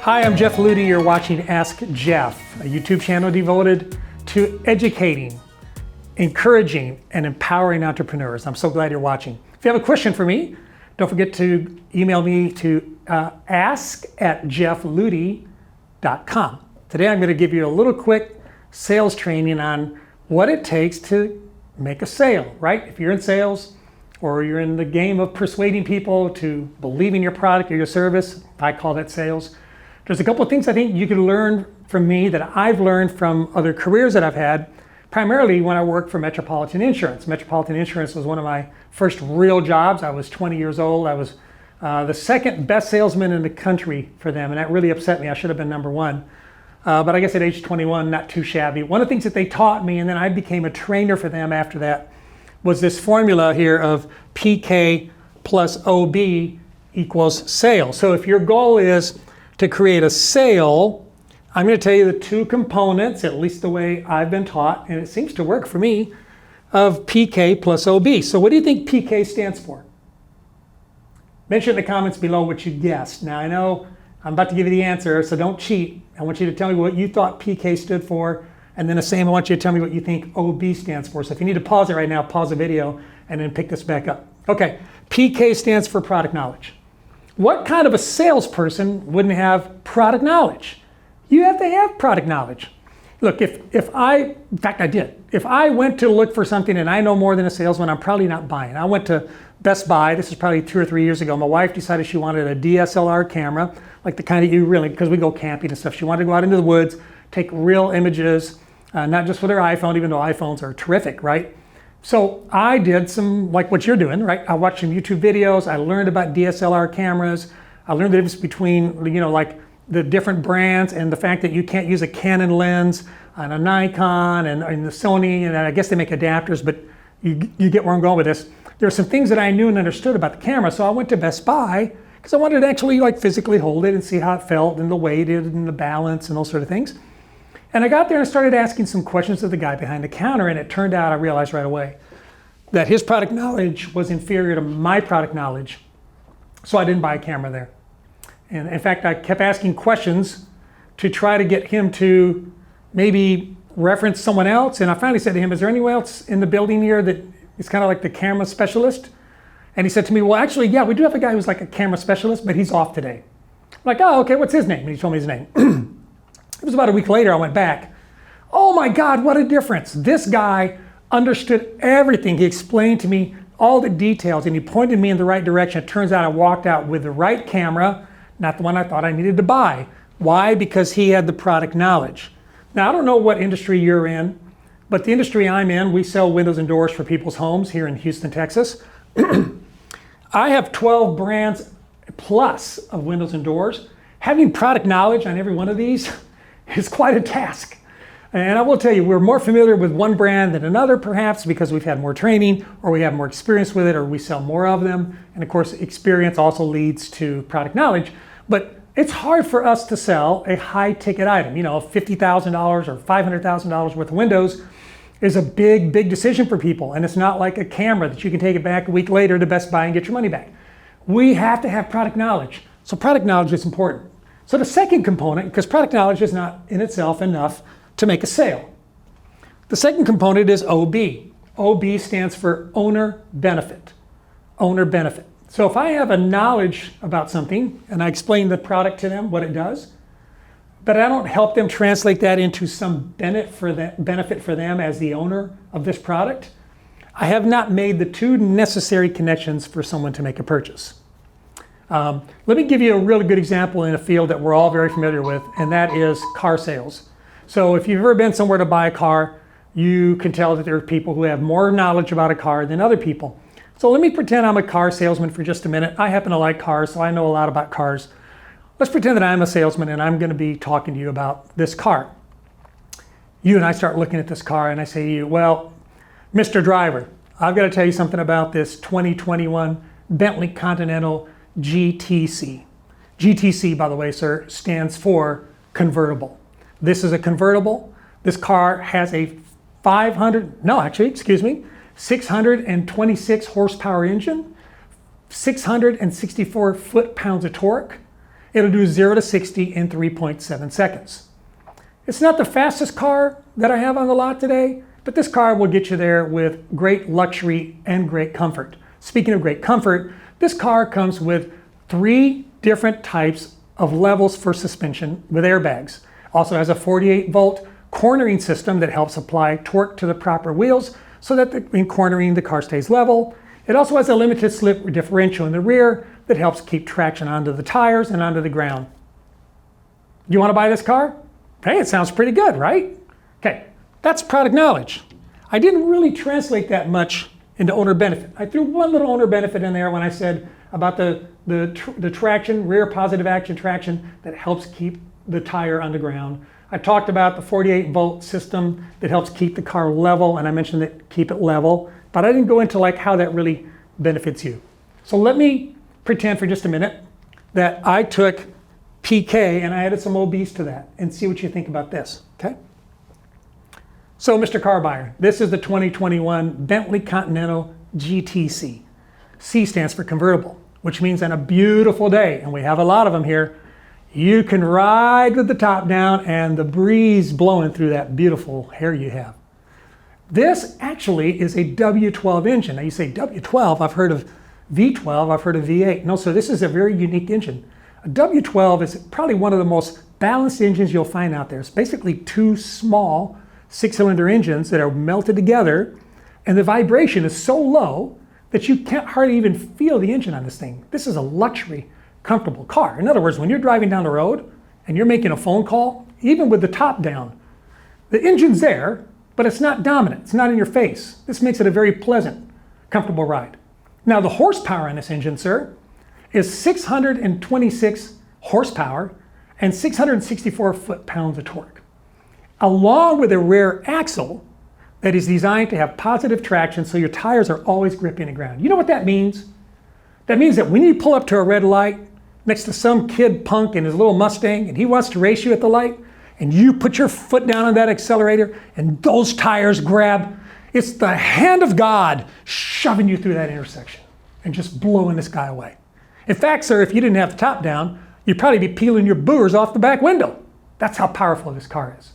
Hi, I'm Jeff Ludy. You're watching Ask Jeff, a YouTube channel devoted to educating, encouraging, and empowering entrepreneurs. I'm so glad you're watching. If you have a question for me, don't forget to email me to ask@jeffludy.com. Today I'm going to give you a little quick sales training on what it takes to make a sale, right? If you're in sales or you're in the game of persuading people to believe in your product or your service, I call that sales. There's a couple of things I think you can learn from me that I've learned from other careers that I've had, primarily when I worked for Metropolitan Insurance. Metropolitan Insurance was one of my first real jobs. I was 20 years old. I was the second best salesman in the country for them, and that really upset me. I should have been number one. But I guess at age 21, not too shabby. One of the things that they taught me, and then I became a trainer for them after that, was this formula here of PK plus OB equals sale. So if your goal is to create a sale, I'm going to tell you the two components, at least the way I've been taught, and it seems to work for me, of PK plus OB. So what do you think PK stands for? Mention in the comments below what you guessed. Now I know I'm about to give you the answer, so don't cheat. I want you to tell me what you thought PK stood for, and then the same, I want you to tell me what you think OB stands for. So if you need to pause it right now, pause the video, and then pick this back up. Okay, PK stands for product knowledge. What kind of a salesperson wouldn't have product knowledge? You have to have product knowledge. Look, in fact I did. If I went to look for something and I know more than a salesman, I'm probably not buying. I went to Best Buy, this is probably 2 or 3 years ago. My wife decided she wanted a DSLR camera, like the kind that you really, because we go camping and stuff. She wanted to go out into the woods, take real images, not just with her iPhone, even though iPhones are terrific, right? So I did some, like what you're doing, right? I watched some YouTube videos. I learned about DSLR cameras. I learned the difference between, like the different brands and the fact that you can't use a Canon lens and a Nikon and the Sony, and I guess they make adapters, but you get where I'm going with this. There are some things that I knew and understood about the camera, so I went to Best Buy because I wanted to actually physically hold it and see how it felt and the weight and the balance and those sort of things. And I got there and started asking some questions of the guy behind the counter, and it turned out, I realized right away, that his product knowledge was inferior to my product knowledge. So I didn't buy a camera there. And in fact, I kept asking questions to try to get him to maybe reference someone else. And I finally said to him, is there anyone else in the building here that is kind of like the camera specialist? And he said to me, well, actually, yeah, we do have a guy who's like a camera specialist, but he's off today. I'm like, oh, okay, what's his name? And he told me his name. It was about a week later, I went back. Oh my God, what a difference. This guy understood everything. He explained to me all the details and he pointed me in the right direction. It turns out I walked out with the right camera, not the one I thought I needed to buy. Why? Because he had the product knowledge. Now, I don't know what industry you're in, but the industry I'm in, we sell windows and doors for people's homes here in Houston, Texas. I have 12 brands plus of windows and doors. Having product knowledge on every one of these is quite a task. And I will tell you, we're more familiar with one brand than another, perhaps because we've had more training or we have more experience with it or we sell more of them. And of course, experience also leads to product knowledge. But it's hard for us to sell a high ticket item. $50,000 or $500,000 worth of windows is a big, big decision for people. And it's not like a camera that you can take it back a week later to Best Buy and get your money back. We have to have product knowledge. So product knowledge is important. So the second component, because product knowledge is not in itself enough to make a sale. The second component is OB. OB stands for owner benefit. Owner benefit. So if I have a knowledge about something and I explain the product to them, what it does, but I don't help them translate that into some benefit for them as the owner of this product, I have not made the two necessary connections for someone to make a purchase. Let me give you a really good example in a field that we're all very familiar with, and that is car sales. So if you've ever been somewhere to buy a car, you can tell that there are people who have more knowledge about a car than other people. So let me pretend I'm a car salesman for just a minute. I happen to like cars, so I know a lot about cars. Let's pretend that I'm a salesman and I'm going to be talking to you about this car. You and I start looking at this car and I say to you, well, Mr. Driver, I've got to tell you something about this 2021 Bentley Continental GTC. GTC, by the way, sir, stands for convertible. This is a convertible. This car has a 626 horsepower engine, 664 foot-pounds of torque. It'll do 0 to 60 in 3.7 seconds. It's not the fastest car that I have on the lot today, but this car will get you there with great luxury and great comfort. Speaking of great comfort, this car comes with 3 different types of levels for suspension with airbags. Also has a 48-volt cornering system that helps apply torque to the proper wheels so that in cornering the car stays level. It also has a limited slip differential in the rear that helps keep traction onto the tires and onto the ground. You want to buy this car? Hey, it sounds pretty good, right? Okay, that's product knowledge. I didn't really translate that much into owner benefit. I threw one little owner benefit in there when I said about the traction, rear positive action traction that helps keep the tire on the ground. I talked about the 48-volt system that helps keep the car level, and I mentioned that keep it level, but I didn't go into like how that really benefits you. So let me pretend for just a minute that I took PK and I added some OBs to that and see what you think about this, okay? So Mr. Car Buyer, this is the 2021 Bentley Continental GTC. C stands for convertible, which means on a beautiful day, and we have a lot of them here, you can ride with the top down and the breeze blowing through that beautiful hair you have. This actually is a W12 engine. Now you say W12, I've heard of V12, I've heard of V8. No, so this is a very unique engine. A W12 is probably one of the most balanced engines you'll find out there. It's basically 2 small 6-cylinder engines that are melted together, and the vibration is so low that you can't hardly even feel the engine on this thing. This is a luxury, comfortable car. In other words, when you're driving down the road and you're making a phone call, even with the top down, the engine's there, but it's not dominant. It's not in your face. This makes it a very pleasant, comfortable ride. Now the horsepower on this engine, sir, is 626 horsepower and 664 foot-pounds of torque, along with a rear axle that is designed to have positive traction so your tires are always gripping the ground. You know what that means? That means that when you pull up to a red light next to some kid punk in his little Mustang and he wants to race you at the light and you put your foot down on that accelerator and those tires grab, it's the hand of God shoving you through that intersection and just blowing this guy away. In fact, sir, if you didn't have the top down, you'd probably be peeling your boogers off the back window. That's how powerful this car is.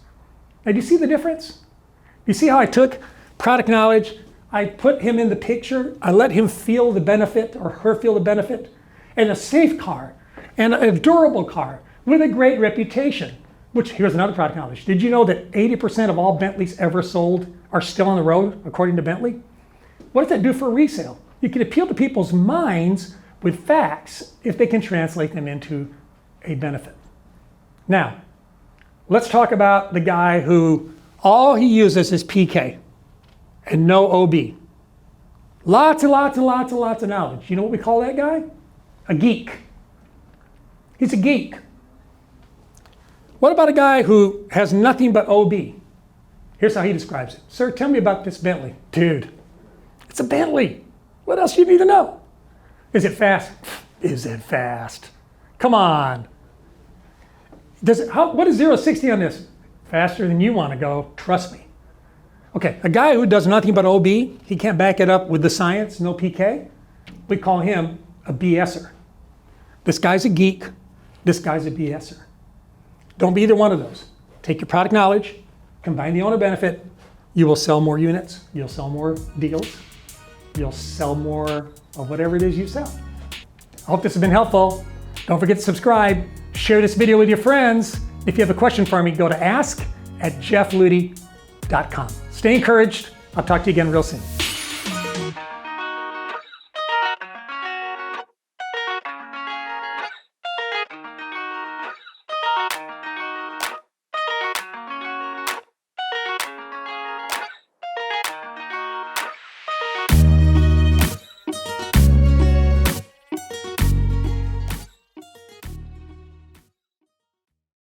Now, do you see the difference? You see how I took product knowledge, I put him in the picture, I let him feel the benefit or her feel the benefit, and a safe car, and a durable car with a great reputation, which here's another product knowledge. Did you know that 80% of all Bentleys ever sold are still on the road, according to Bentley? What does that do for resale? You can appeal to people's minds with facts if they can translate them into a benefit. Now, let's talk about the guy who all he uses is PK and no OB. Lots and lots and lots and lots of knowledge. You know what we call that guy? A geek. He's a geek. What about a guy who has nothing but OB? Here's how he describes it. Sir, tell me about this Bentley. Dude, it's a Bentley. What else do you need to know? Is it fast? Is it fast? Come on. What is 0 to 60 on this? Faster than you want to go, trust me. Okay, a guy who does nothing but OB, he can't back it up with the science, no PK, we call him a BSer. This guy's a geek, this guy's a BSer. Don't be either one of those. Take your product knowledge, combine the owner benefit, you will sell more units, you'll sell more deals, you'll sell more of whatever it is you sell. I hope this has been helpful. Don't forget to subscribe, share this video with your friends. If you have a question for me, go to ask@jeffludy.com. Stay encouraged. I'll talk to you again real soon.